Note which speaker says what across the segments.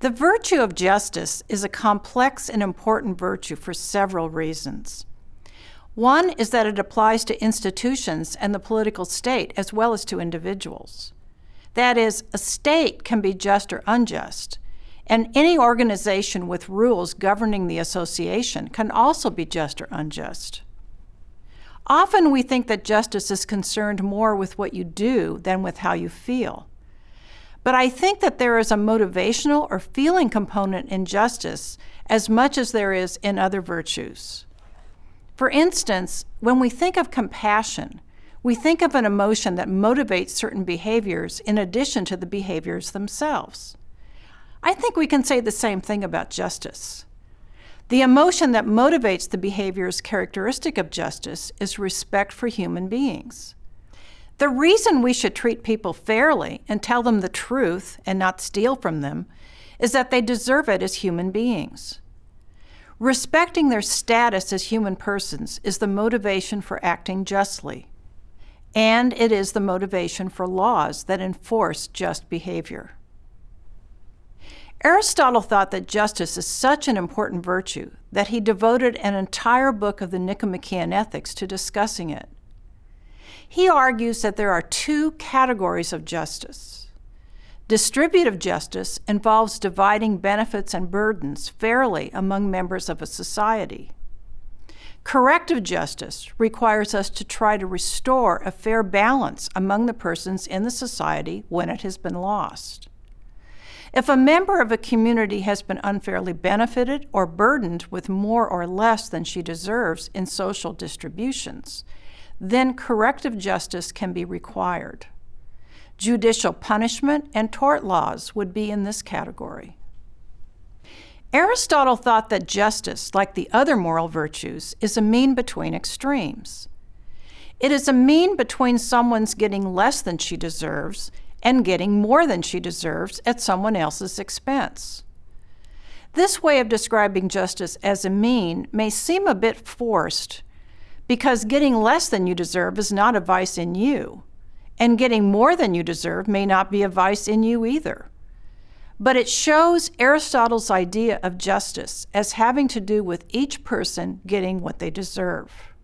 Speaker 1: The virtue of justice is a complex and important virtue for several reasons. One is that it applies to institutions and the political state as well as to individuals. That is, a state can be just or unjust, and any organization with rules governing the association can also be just or unjust. Often we think that justice is concerned more with what you do than with how you feel. But I think that there is a motivational or feeling component in justice as much as there is in other virtues. For instance, when we think of compassion, we think of an emotion that motivates certain behaviors in addition to the behaviors themselves. I think we can say the same thing about justice. The emotion that motivates the behaviors characteristic of justice is respect for human beings. The reason we should treat people fairly and tell them the truth and not steal from them is that they deserve it as human beings. Respecting their status as human persons is the motivation for acting justly, and it is the motivation for laws that enforce just behavior. Aristotle thought that justice is such an important virtue that he devoted an entire book of the Nicomachean Ethics to discussing it. He argues that there are two categories of justice. Distributive justice involves dividing benefits and burdens fairly among members of a society. Corrective justice requires us to try to restore a fair balance among the persons in the society when it has been lost. If a member of a community has been unfairly benefited or burdened with more or less than she deserves in social distributions, then corrective justice can be required. Judicial punishment and tort laws would be in this category. Aristotle thought that justice, like the other moral virtues, is a mean between extremes. It is a mean between someone's getting less than she deserves and getting more than she deserves at someone else's expense. This way of describing justice as a mean may seem a bit forced because getting less than you deserve is not a vice in you, and getting more than you deserve may not be a vice in you either. But it shows Aristotle's idea of justice as having to do with each person getting what they deserve.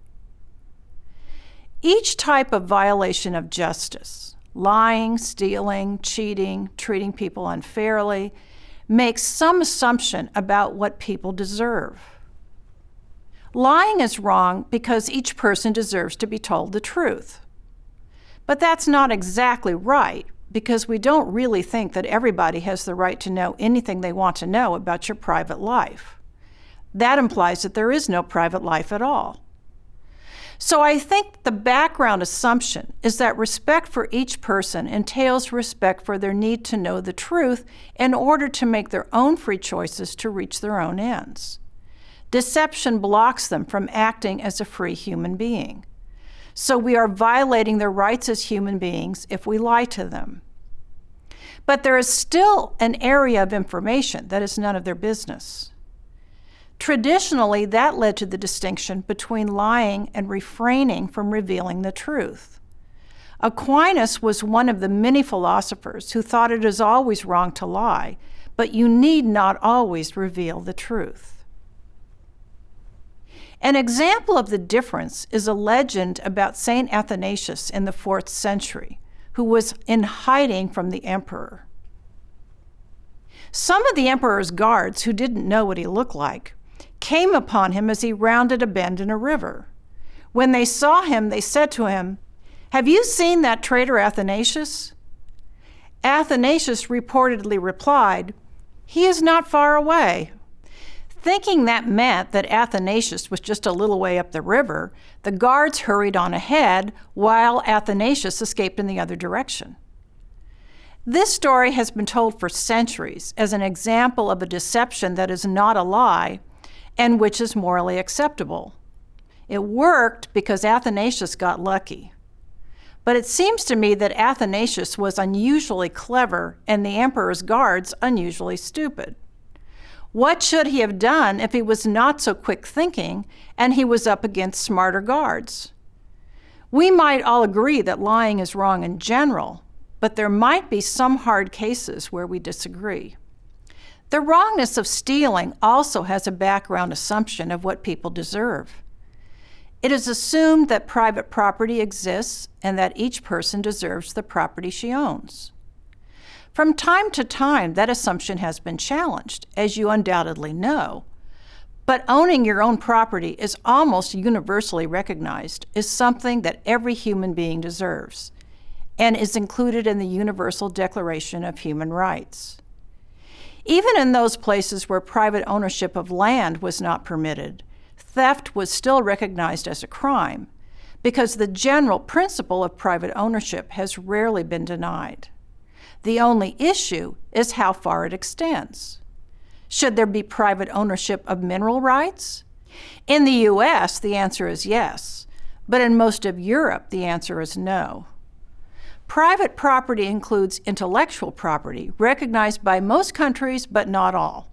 Speaker 1: Each type of violation of justice, lying, stealing, cheating, treating people unfairly, makes some assumption about what people deserve. Lying is wrong because each person deserves to be told the truth. But that's not exactly right, because we don't really think that everybody has the right to know anything they want to know about your private life. That implies that there is no private life at all. So I think the background assumption is that respect for each person entails respect for their need to know the truth in order to make their own free choices to reach their own ends. Deception blocks them from acting as a free human being. So we are violating their rights as human beings if we lie to them. But there is still an area of information that is none of their business. Traditionally, that led to the distinction between lying and refraining from revealing the truth. Aquinas was one of the many philosophers who thought it is always wrong to lie, but you need not always reveal the truth. An example of the difference is a legend about Saint Athanasius in the 4th century, who was in hiding from the emperor. Some of the emperor's guards, who didn't know what he looked like, came upon him as he rounded a bend in a river. When they saw him, they said to him, "Have you seen that traitor Athanasius?" Athanasius reportedly replied, "He is not far away." Thinking that meant that Athanasius was just a little way up the river, the guards hurried on ahead while Athanasius escaped in the other direction. This story has been told for centuries as an example of a deception that is not a lie and which is morally acceptable. It worked because Athanasius got lucky. But it seems to me that Athanasius was unusually clever and the emperor's guards unusually stupid. What should he have done if he was not so quick-thinking and he was up against smarter guards? We might all agree that lying is wrong in general, but there might be some hard cases where we disagree. The wrongness of stealing also has a background assumption of what people deserve. It is assumed that private property exists and that each person deserves the property she owns. From time to time, that assumption has been challenged, as you undoubtedly know. But owning your own property is almost universally recognized as something that every human being deserves, and is included in the Universal Declaration of Human Rights. Even in those places where private ownership of land was not permitted, theft was still recognized as a crime, because the general principle of private ownership has rarely been denied. The only issue is how far it extends. Should there be private ownership of mineral rights? In the U.S., the answer is yes, but in most of Europe, the answer is no. Private property includes intellectual property, recognized by most countries, but not all.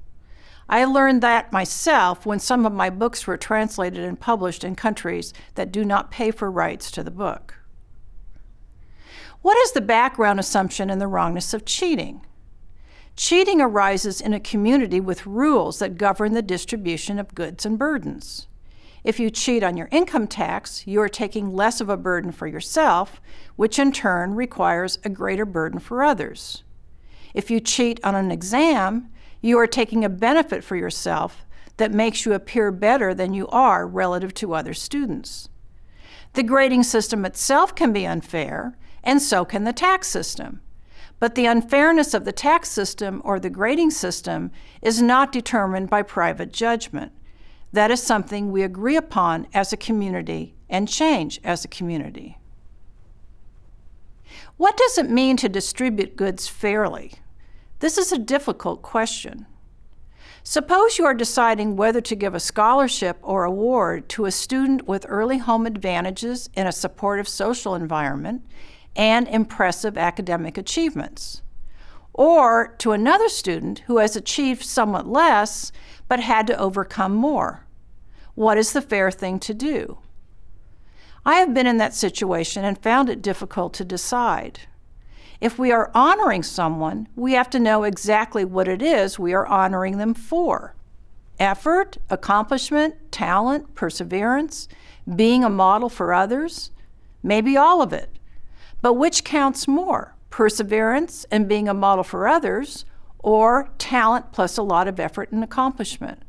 Speaker 1: I learned that myself when some of my books were translated and published in countries that do not pay for rights to the book. What is the background assumption in the wrongness of cheating? Cheating arises in a community with rules that govern the distribution of goods and burdens. If you cheat on your income tax, you are taking less of a burden for yourself, which in turn requires a greater burden for others. If you cheat on an exam, you are taking a benefit for yourself that makes you appear better than you are relative to other students. The grading system itself can be unfair, and so can the tax system. But the unfairness of the tax system or the grading system is not determined by private judgment. That is something we agree upon as a community and change as a community. What does it mean to distribute goods fairly? This is a difficult question. Suppose you are deciding whether to give a scholarship or award to a student with early home advantages in a supportive social environment and impressive academic achievements, or to another student who has achieved somewhat less but had to overcome more. What is the fair thing to do? I have been in that situation and found it difficult to decide. If we are honoring someone, we have to know exactly what it is we are honoring them for. Effort, accomplishment, talent, perseverance, being a model for others, maybe all of it. But which counts more, perseverance and being a model for others, or talent plus a lot of effort and accomplishment?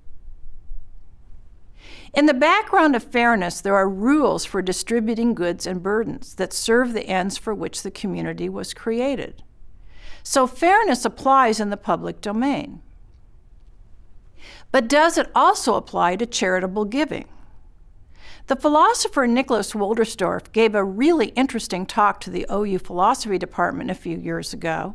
Speaker 1: In the background of fairness, there are rules for distributing goods and burdens that serve the ends for which the community was created. So fairness applies in the public domain. But does it also apply to charitable giving? The philosopher Nicholas Wolderstorff gave a really interesting talk to the OU philosophy department a few years ago,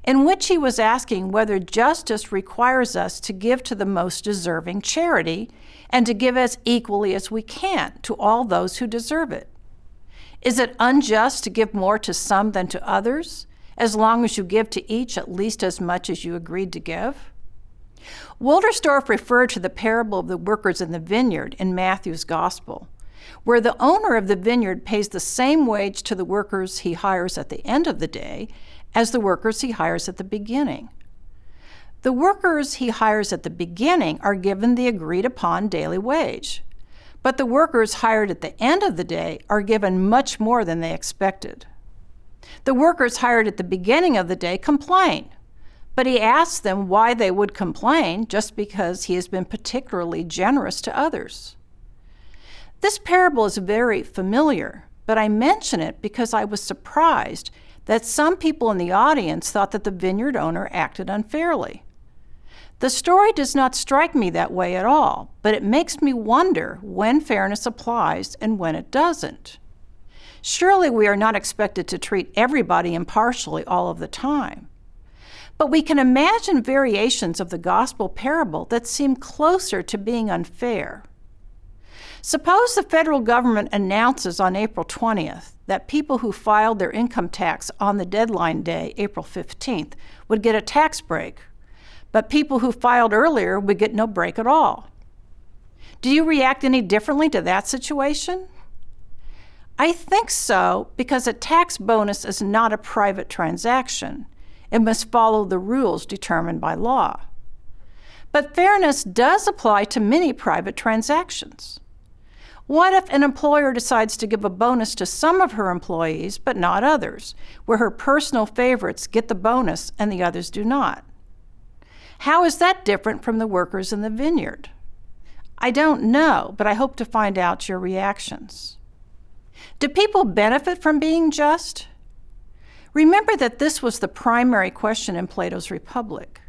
Speaker 1: in which he was asking whether justice requires us to give to the most deserving charity and to give as equally as we can to all those who deserve it. Is it unjust to give more to some than to others, as long as you give to each at least as much as you agreed to give? Wolderstorff referred to the parable of the workers in the vineyard in Matthew's Gospel, where the owner of the vineyard pays the same wage to the workers he hires at the end of the day as the workers he hires at the beginning. The workers he hires at the beginning are given the agreed-upon daily wage, but the workers hired at the end of the day are given much more than they expected. The workers hired at the beginning of the day complain, but he asks them why they would complain just because he has been particularly generous to others. This parable is very familiar, but I mention it because I was surprised that some people in the audience thought that the vineyard owner acted unfairly. The story does not strike me that way at all, but it makes me wonder when fairness applies and when it doesn't. Surely we are not expected to treat everybody impartially all of the time. But we can imagine variations of the gospel parable that seem closer to being unfair. Suppose the federal government announces on April 20th that people who filed their income tax on the deadline day, April 15th, would get a tax break, but people who filed earlier would get no break at all. Do you react any differently to that situation? I think so, because a tax bonus is not a private transaction. It must follow the rules determined by law. But fairness does apply to many private transactions. What if an employer decides to give a bonus to some of her employees, but not others, where her personal favorites get the bonus and the others do not? How is that different from the workers in the vineyard? I don't know, but I hope to find out your reactions. Do people benefit from being just? Remember that this was the primary question in Plato's Republic.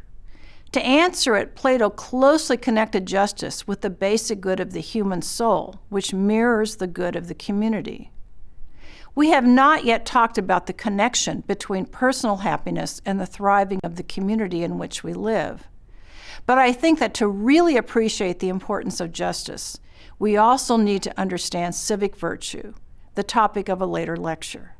Speaker 1: To answer it, Plato closely connected justice with the basic good of the human soul, which mirrors the good of the community. We have not yet talked about the connection between personal happiness and the thriving of the community in which we live. But I think that to really appreciate the importance of justice, we also need to understand civic virtue, the topic of a later lecture.